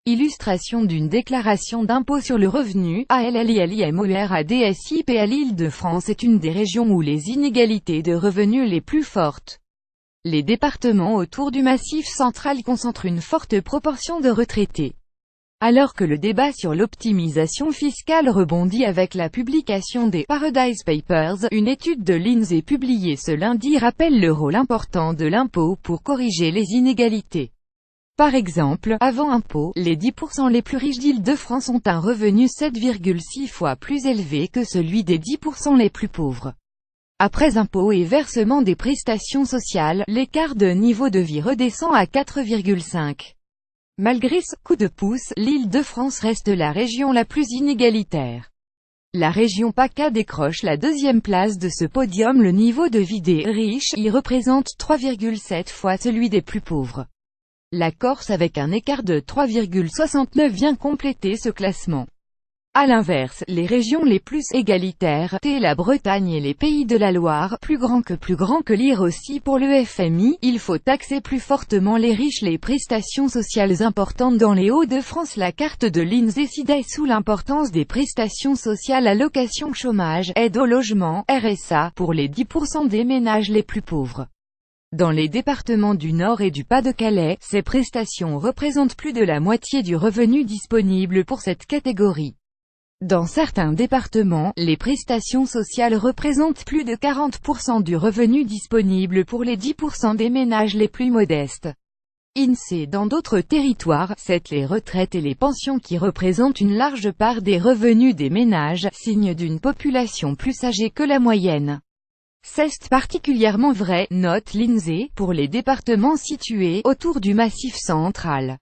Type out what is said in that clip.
Illustration d'une déclaration d'impôt sur le revenu, ALLILIMORADSIP à l'Île-de-France est une des régions où les inégalités de revenus les plus fortes. Les départements autour du Massif central concentrent une forte proportion de retraités. Alors que le débat sur l'optimisation fiscale rebondit avec la publication des Paradise Papers, une étude de l'INSEE publiée ce lundi rappelle le rôle important de l'impôt pour corriger les inégalités. Par exemple, avant impôt, les 10% les plus riches d'Île-de-France ont un revenu 7,6 fois plus élevé que celui des 10% les plus pauvres. Après impôt et versement des prestations sociales, l'écart de niveau de vie redescend à 4,5. Malgré ce coup de pouce, l'Île-de-France reste la région la plus inégalitaire. La région PACA décroche la deuxième place de ce podium. Le niveau de vie des riches y représente 3,7 fois celui des plus pauvres. La Corse avec un écart de 3,69 vient compléter ce classement. A l'inverse, les régions les plus égalitaires, la Bretagne et les Pays de la Loire, plus grand que lire aussi pour le FMI, il faut taxer plus fortement les riches. Les prestations sociales importantes dans les Hauts-de-France. La carte de l'INSEE citait sous l'importance des prestations sociales allocation chômage, aide au logement, RSA, pour les 10% des ménages les plus pauvres. Dans les départements du Nord et du Pas-de-Calais, ces prestations représentent plus de la moitié du revenu disponible pour cette catégorie. Dans certains départements, les prestations sociales représentent plus de 40% du revenu disponible pour les 10% des ménages les plus modestes. INSEE. Dans d'autres territoires, c'est les retraites et les pensions qui représentent une large part des revenus des ménages, signe d'une population plus âgée que la moyenne. C'est particulièrement vrai, note l'INSEE, pour les départements situés autour du Massif central.